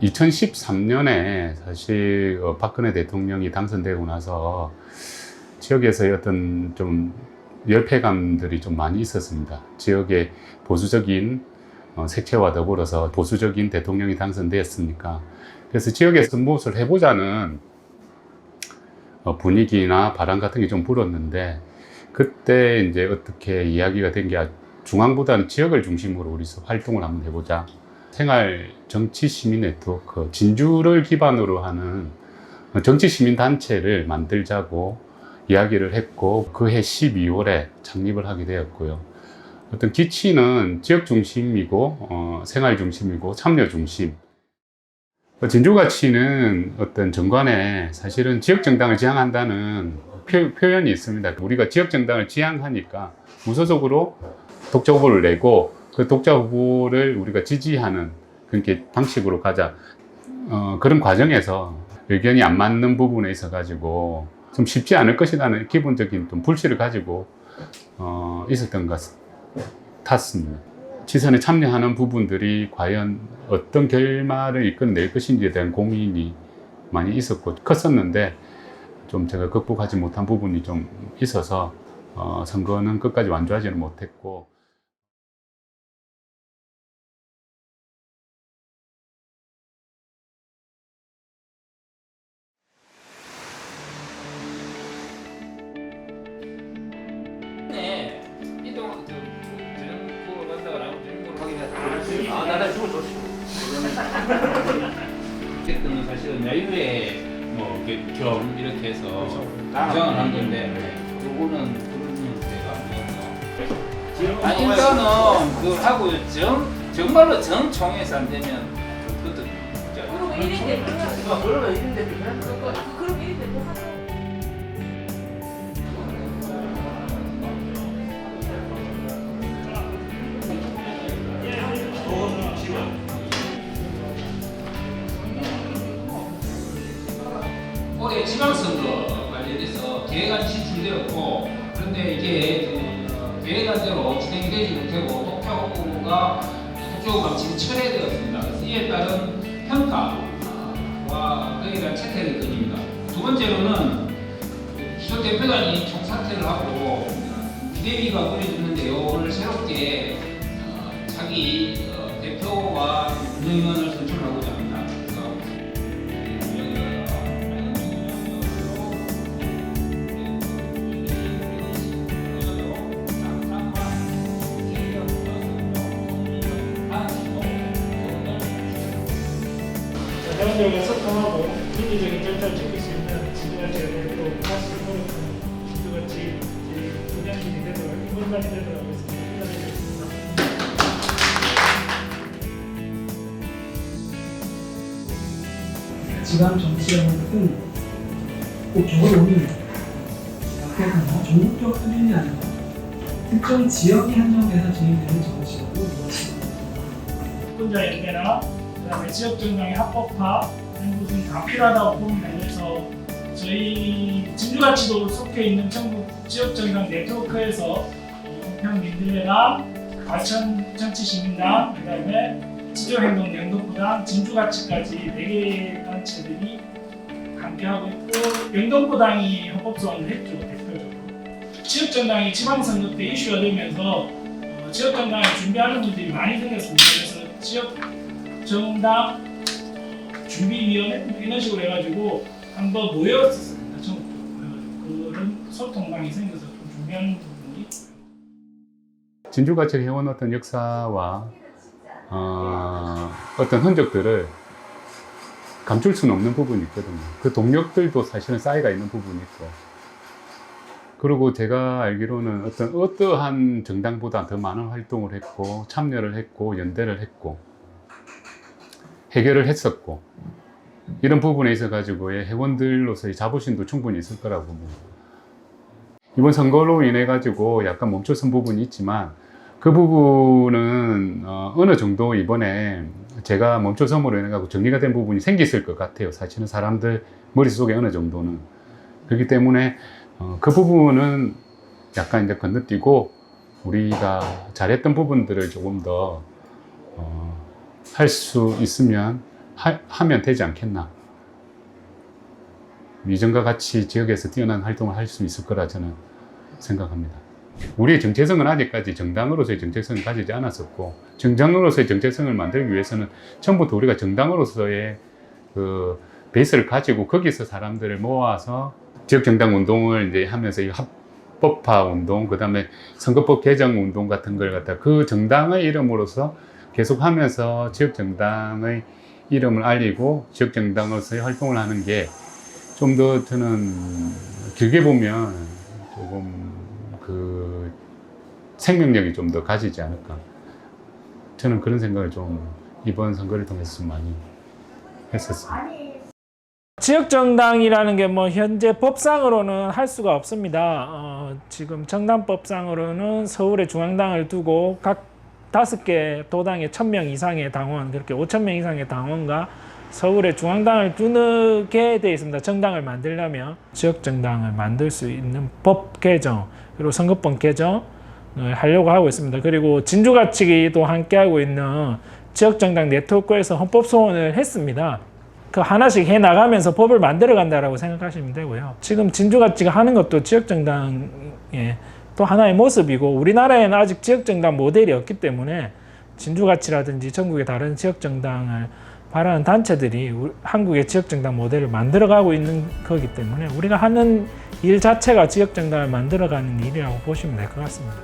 2013년에 사실 박근혜 대통령이 당선되고 나서 지역에서의 어떤 좀 열패감들이 좀 많이 있었습니다. 지역의 보수적인 색채와 더불어서 보수적인 대통령이 당선되었으니까, 그래서 지역에서 무엇을 해보자는 분위기나 바람 같은 게 좀 불었는데, 그때 이제 어떻게 이야기가 된 게 중앙보다는 지역을 중심으로 우리서 활동을 한번 해보자. 생활 정치 시민 네트워크, 진주를 기반으로 하는 정치 시민 단체를 만들자고 이야기를 했고, 그해 12월에 창립을 하게 되었고요. 어떤 기치는 지역 중심이고 생활 중심이고 참여 중심. 진주가치는 어떤 정관에 사실은 지역 정당을 지향한다는 표현이 있습니다. 우리가 지역 정당을 지향하니까 무소속으로 독자 후보를 내고 그 독자 후보를 우리가 지지하는 그렇게 방식으로 가자. 그런 과정에서 의견이 안 맞는 부분에 있어 가지고 좀 쉽지 않을 것이라는 기본적인 좀 불씨를 가지고 있었던 것 같습니다. 지선에 참여하는 부분들이 과연 어떤 결말을 이끌어낼 것인지에 대한 고민이 많이 있었고 컸었는데, 좀 제가 극복하지 못한 부분이 좀 있어서 선거는 끝까지 완주하지는 못했고. 네, 이동 저녁 간다고 나고 저녁으로 확인해. 아, 나는 죽을 줬어. 어쨌든 사실은 야유회 뭐 겸 이렇게 해서 주장을 한 건데, 요거는 그런 데가 아니어서. 아, 일단은 그 하고 정말로 정총회에서 안 되면 그것도 그럼 1인 대표 그러면 1인 대표 해야 그럼 1인 대표 하죠. 올해 지방선거 관련해서 계획안이 제출되었고, 그런데 이게 계획안대로 진행이 되지 못하고 독자 후보가 지금 철회되었습니다. 그래서 이에 따른 평가와 그에 대한 채택을 드립니다. 두 번째로는 기존 대표단이 총사퇴를 하고 비대위가 꾸려졌는데요, 오늘 새롭게 자기 대표와 운영위원을 선출하고자 합니다. 대한민국에 소통하고 민주적인 절차를 지킬 수 있는 진주같이 또 다시 노력하는 진주같이 분양진이 되도록 인권단이 되도록 하겠습니다. 기다리겠습니다. 지방 정치라는 꼭 저걸 오늘 약속하나 전국적 수준이 아니라 특정 지역이 한정돼서 진행되는 정치라고 무엇입니다. 혼자 연대나 그다음에 지역 정당의 합법화하는 것은 다 필요하다고 봅니다. 그래서 저희 진주가치도 속해 있는 전국 지역 정당 네트워크에서 평민들레당, 과천 정치시민당, 그다음에 지역행동 영동부당, 진주가치까지 4개 단체들이 함께하고 있고, 영동부당이 헌법소원을 했죠, 대표적으로. 지역정당이 지방선거 때 이슈가 되면서 지역정당을 준비하는 분들이 많이 생겼습니다. 그래서 지역정당 준비위원회 이런 식으로 해가지고 한번 모였었습니다. 전국적으로 모여가지고 그런 소통방이 생겨서 좀 준비하는 부분이 있고요. 진주가치를 해온 어떤 역사와 어떤 흔적들을 감출 수는 없는 부분이 있거든요. 그 동력들도 사실은 쌓여가 있는 부분이 있고, 그리고 제가 알기로는 어떠한 정당보다 더 많은 활동을 했고 참여를 했고 연대를 했고 해결을 했었고, 이런 부분에 있어 가지고의 회원들로서의 자부심도 충분히 있을 거라고 봅니다. 이번 선거로 인해 가지고 약간 멈춰선 부분이 있지만, 그 부분은 어느 정도 이번에 제가 멈춰섬으로 인해 가지고 정리가 된 부분이 생겼을 것 같아요. 사실은 사람들 머릿속에 어느 정도는. 그렇기 때문에 그 부분은 약간 이제 건너뛰고 우리가 잘했던 부분들을 조금 더 할 수 있으면 하면 되지 않겠나. 이전과 같이 지역에서 뛰어난 활동을 할 수 있을 거라 저는 생각합니다. 우리의 정체성은 아직까지 정당으로서의 정체성을 가지지 않았었고, 정당으로서의 정체성을 만들기 위해서는 처음부터 우리가 정당으로서의 그 베이스를 가지고 거기서 사람들을 모아서 지역정당 운동을 이제 하면서 이 합법화 운동, 그 다음에 선거법 개정 운동 같은 걸 갖다 그 정당의 이름으로서 계속 하면서 지역정당의 이름을 알리고 지역정당으로서의 활동을 하는 게 좀 더 저는 길게 보면 조금 그 생명력이 좀 더 가지지 않을까. 저는 그런 생각을 좀 이번 선거를 통해서 좀 많이 했었어요. 지역정당이라는 게 뭐 현재 법상으로는 할 수가 없습니다. 지금 정당법상으로는 서울에 중앙당을 두고 각 5개 도당에 1000명 이상의 당원, 그렇게 5000명 이상의 당원과 서울에 중앙당을 두게 되어 있습니다. 정당을 만들려면 지역정당을 만들 수 있는 법 개정, 그리고 선거법 개정을 하려고 하고 있습니다. 그리고 진주가치기도 함께하고 있는 지역정당 네트워크에서 헌법 소원을 했습니다. 그 하나씩 해 나가면서 법을 만들어 간다라고 생각하시면 되고요. 지금 진주가치가 하는 것도 지역정당의 또 하나의 모습이고, 우리나라에는 아직 지역정당 모델이 없기 때문에 진주가치라든지 전국의 다른 지역정당을 바라는 단체들이 한국의 지역정당 모델을 만들어가고 있는 거기 때문에 우리가 하는 일 자체가 지역정당을 만들어가는 일이라고 보시면 될 것 같습니다.